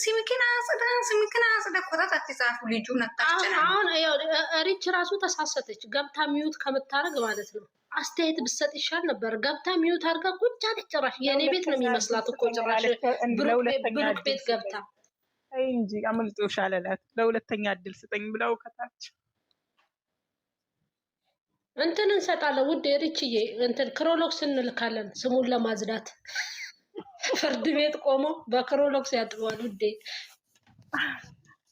ስምክና አጽዳ ኮታት አትጻፉ። ልጁን አታስጨና። አሁን ሪች ራሱ ተሳሰተች። ገብታ ሚዩት ከምታረግ ማለት ነው አስተያየት ብሰጥ ይሻል ነበር። ገብታ ሚዩት አድርጋ ቁጭ አለች። ጭራሽ የኔ ቤት ነው የሚመስላት እኮ ጭራሽ ብሩክ ቤት ገብታ እንጂ አመልጦሻል አላት። ለሁለተኛ እድል ስጠኝ ብለው ከታች እንትን እንሰጣለን። ውድ ሪችዬ እንትን ክሮሎክስ እንልካለን ስሙን ለማዝዳት ፍርድ ቤት ቆሞ በክሮሎክስ ያጥበዋል። ውዴ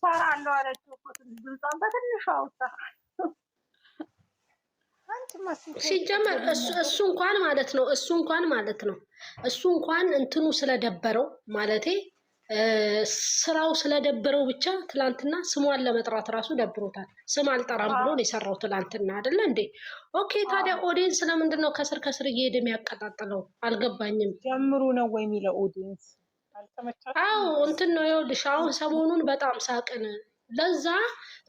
ፈራለሁ አለችው እኮ ድምጿን በትንሹ አውጣ። ሲጀመር እሱ እንኳን እንትኑ ስለደበረው ማለቴ ስራው ስለደበረው ብቻ ትላንትና ስሟን ለመጥራት ራሱ ደብሮታል። ስም አልጠራም ብሎ ነው የሰራው ትላንትና አይደለ እንዴ? ኦኬ ታዲያ ኦዲየንስ ለምንድን ነው ከስር እየሄደ የሚያቀጣጥለው? አልገባኝም። ጀምሩ ነው ወይ የሚለው ኦዲየንስ አልተመቻችም። አዎ እንትን ነው ይኸውልሽ፣ አሁን ሰሞኑን በጣም ሳቅን። ለዛ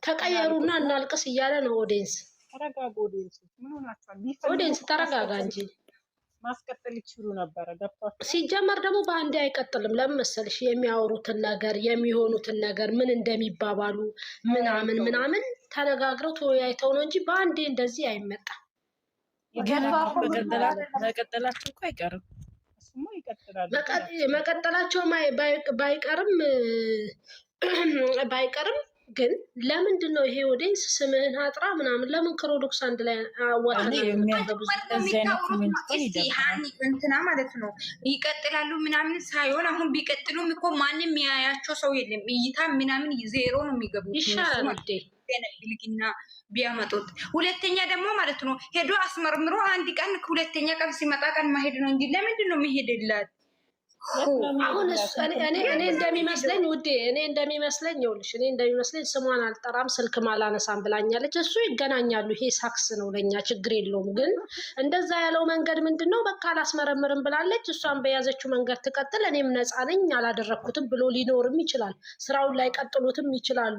ተቀየሩና እናልቅስ እያለ ነው ኦዲየንስ። ተረጋጋ ኦዲየንስ፣ ምን ሆናችኋል? ኦዲየንስ ተረጋጋ እንጂ ማስቀጠል ይችሉ ነበረ። ገብቷችሁ ሲጀመር ደግሞ በአንዴ አይቀጥልም። ለምን መሰልሽ? የሚያወሩትን ነገር የሚሆኑትን ነገር ምን እንደሚባባሉ ምናምን ተነጋግረው ተወያይተው ነው እንጂ በአንዴ እንደዚህ አይመጣም። መቀጠላቸው እኮ አይቀርም። እሱማ ይቀጥላል። መቀጠላቸው ባይቀርም ግን ለምንድን ነው ይሄ ኦዲየንስ ስምህን አጥራ ምናምን ለምን ክሮዶክስ አንድ ላይ አዋጣ እንትና ማለት ነው ይቀጥላሉ ምናምን ሳይሆን አሁን ቢቀጥሉም እኮ ማንም የሚያያቸው ሰው የለም። እይታ ምናምን ዜሮ ነው የሚገቡት። ይሻላል ወዴ ብልግና ቢያመጡት። ሁለተኛ ደግሞ ማለት ነው ሄዶ አስመርምሮ አንድ ቀን ሁለተኛ ቀን ሲመጣ ቀን ማሄድ ነው እንጂ ለምንድን ነው የሚሄድላት? አሁን እኔ እንደሚመስለኝ ውዴ ይኸውልሽ እኔ እንደሚመስለኝ ስሟን አልጠራም ስልክም አላነሳም ብላኛለች። እሱ ይገናኛሉ። ይሄ ሳክስ ነው ለኛ ችግር የለውም። ግን እንደዛ ያለው መንገድ ምንድነው? በቃ አላስመረምርም ብላለች። እሷን በያዘችው መንገድ ትቀጥል፣ እኔም ነፃ ነኝ አላደረኩትም ብሎ ሊኖርም ይችላል። ስራውን ላይ ቀጥሉትም ይችላሉ።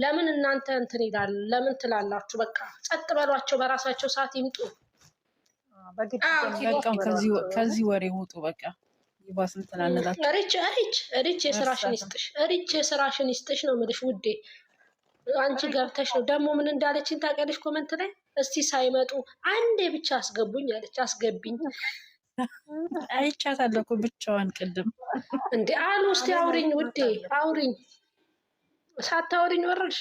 ለምን እናንተ እንትን ይላል? ለምን ትላላችሁ? በቃ ጸጥ በሏቸው፣ በራሳቸው ሰዓት ይምጡ። ከዚህ ወሬ ውጡ በቃ። ሪች የስራሽን ይስጥሽ ነው የምልሽ ውዴ። አንቺ ገብተሽ ነው ደግሞ ምን እንዳለችኝ ታውቂያለሽ? ኮመንት ላይ እስቲ ሳይመጡ አንዴ ብቻ አስገቡኝ አለች። አስገቢኝ አይቻታለሁ እኮ ብቻዋን ቅድም እንዴ አሉ። እስቲ አውሪኝ ውዴ አውሪኝ። ሳታወሪኝ ወረድሽ።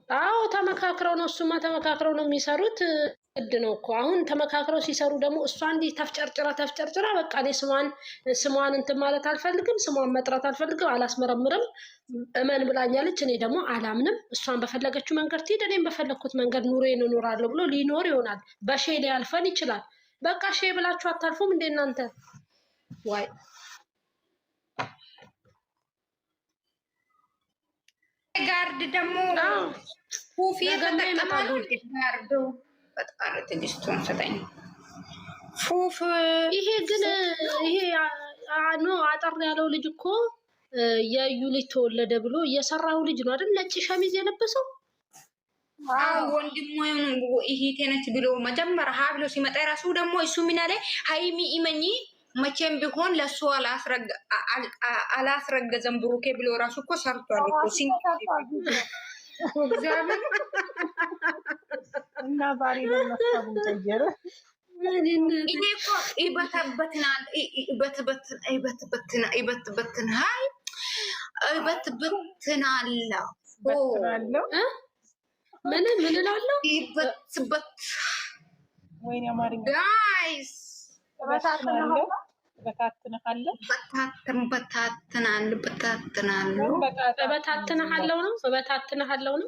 አዎ ተመካክረው ነው። እሱማ ተመካክረው ነው የሚሰሩት። ግድ ነው እኮ አሁን ተመካክረው ሲሰሩ ደግሞ እሷ እንዲህ ተፍጨርጭራ በቃ እኔ ስሟን እንትን ማለት አልፈልግም፣ ስሟን መጥራት አልፈልግም፣ አላስመረምርም እመን ብላኛለች። እኔ ደግሞ አላምንም። እሷን በፈለገችው መንገድ ትሄድ፣ እኔም በፈለግኩት መንገድ ኑሮዬን እኖራለሁ ብሎ ሊኖር ይሆናል። በሼ ሊያልፈን ይችላል። በቃ ሼ ብላችሁ አታልፉም እንዴ እናንተ? ዋይ ጋርድ ደግሞ ፉፊ ተጠቀማሉ ጋርዱ በጣም ትንሽቱን ሰጠኝ ፉፍ። ይሄ ግን ይሄ አጠር ያለው ልጅ እኮ የዩ ልጅ ተወለደ ብሎ የሰራው ልጅ ነው አይደል? ነጭ ሸሚዝ የለበሰው ወንድሙ ይሄ ተነች ብሎ መጀመሪያ ሀ ብሎ ሲመጣ ራሱ ደግሞ እሱ ምን አለ? ሃይሚ ኢመኒ መቼም ቢሆን ለሱ አላስረገዘም ብሩኬ ብሎ ራሱ እኮ ሰርቷል እኮ እና ባሪ ለማስተው ተጀረ እኔ እኮ ይበትበትናል ምን እላለሁ? ይበትበት ወይኔ አማርኛ ጋይስ በታትናለሁ በታትናለሁ ነው።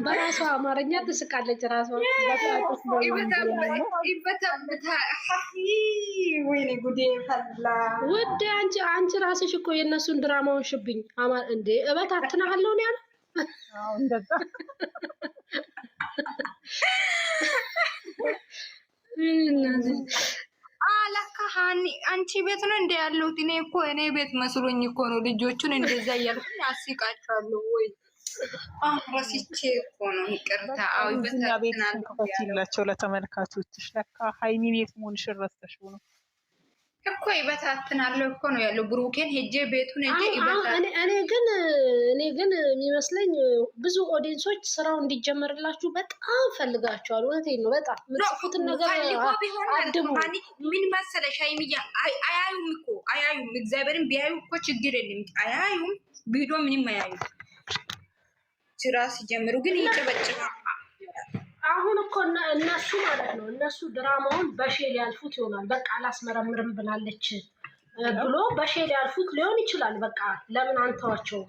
በራሷ አማርኛ ትስቃለች። ራሷ ወይኔ ጉዴ ፈላ። ውዴ አንቺ ራስሽ እኮ የእነሱን ድራማውን ሽብኝ እንዴ እበታትናለሁ ነው ያለው። አዎ እንደዛ አላካ አንቺ ቤት ነው እንደ ያለሁት። እኔ ቤት መስሎኝ እኮ ነው ልጆቹን እንደዛ እያልኩኝ አስቃቸዋለሁ ወይ ረሲቼ እኮ ነው ይቅርታ። አዎ እዚህኛ ቤትሽን በታትናል ክፈቺላቸው ለተመልካቾችሽ። ለካ ሀይሚ ቤት መሆንሽን ረስተሽው ነው እኮ ይበታትናለሁ እኮ ነው ያለው። ብሩኬን ሄጄ ቤቱን ሄጄ እኔ ግን የሚመስለኝ ብዙ ኦዲየንሶች ስራው እንዲጀመርላችሁ በጣም ፈልጋቸዋል። እውነቴን ነው። በጣም ምጽፉትን ነገር አድቡ። ምን መሰለሽ ሀይሚያ አያዩም እኮ አያዩም። እግዚአብሔርን ቢያዩ እኮ ችግር የለም። አያዩም፣ ቪዲዮ ምንም አያዩም። ስራ ሲጀምሩ ግን ይጨበጭባል። አሁን እኮ እነሱ ማለት ነው እነሱ ድራማውን በሼል ያልፉት ይሆናል። በቃ አላስመረምርም ብላለች ብሎ በሼል ያልፉት ሊሆን ይችላል። በቃ ለምን አንተዋቸው?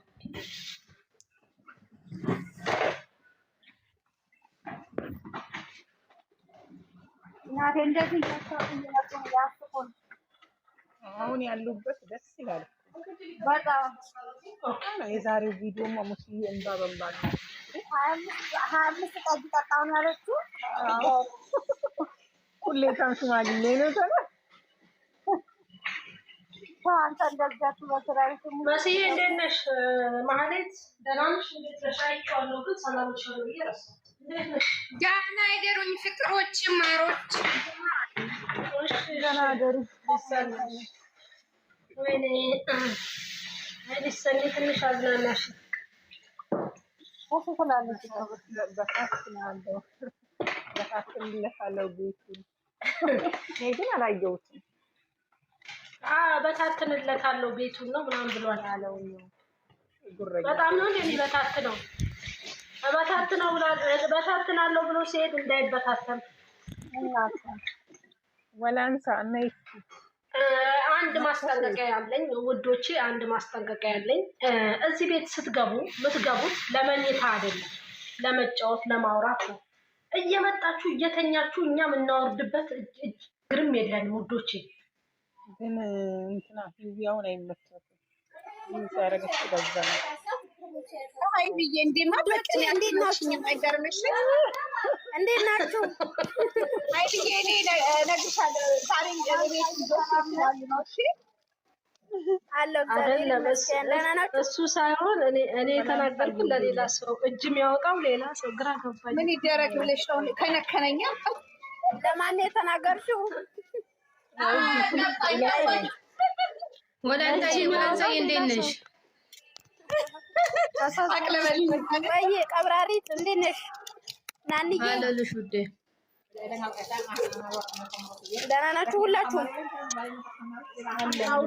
እናቴ እንደዚህ ያስቆን አሁን ያሉበት ደስ ይላል በጣም የዛሬው ቪዲዮ ሙስሊም እንባ በንባ ነው። 25 ጠጅ ጠጣሁ ነው ያለችው። ሁሌታም ሽማግሌ ነው ተባለ። አንተ እንደዛችሁ በስራሽ መስዬ እንዴት ነሽ? ማህሌት ደህና ነሽ? እንዴት ነሽ? አይቼዋለሁ ግን ሰላም ነሽ ወይ? እንዴት ነሽ? ደህና አይደሩኝ ፍቅሮች ማሮች። ደህና አደሩ። ወይኔ አይደሰኝ ትንሽ አዝናናሽ። በታትንለታለሁ ቤቱን እኔ ግን አላየሁትም። በታትንለታለሁ ቤቱን ነው ምናምን ብሏል አለው። በጣም ነው እንደሚበታትነው በታትናለሁ ብሎ ሲሄድ እንዳይበታተን ወላንሳ እና አንድ ማስጠንቀቂያ ያለኝ ውዶቼ፣ አንድ ማስጠንቀቂያ ያለኝ እዚህ ቤት ስትገቡ የምትገቡት ለመኝታ አይደለም፣ ለመጫወት ለማውራት ነው። እየመጣችሁ እየተኛችሁ እኛ የምናወርድበት ግርም የለንም ውዶቼ። ግን እንትና ቪዲዮውን አይመቸውም ይሰረገች በዛ ነው። አይ ብዬ እንደማ በቃ እንዴት ናችሁ? አይገርምሽ? እንዴት ናችሁ? አይ ብዬ እኔ ነግሻለሁ። ዛሬ ቤት ይዞታል ነው። እሺ አይደለም እሱ ሳይሆን እኔ የተናገርኩት ለሌላ ሰው እጅ የሚያወጣው ሌላ ሰው ግራ ገባኝ። ምን ይደረግ ብለሽ ነው ከነከነኛ? ለማን ነው የተናገርሽው? ወላንታዬ እንዴት ነሽ? ወይ ቀብራሪት እንዴት ነሽ? ናንዬ አለልሽ ውዴ። ደህና ናችሁ ሁላችሁም?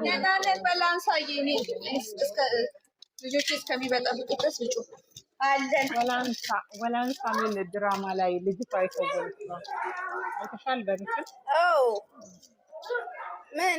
ደህና ነን። በላንሳዬ እኔ እስከ ልጆቼ እስከሚበጠብጡ ድረስ ልጩ አለን። ወላንሳ ምን ድራማ ላይ ልጅቷ አይተወች ነው አይተሻል? በርሽ ምን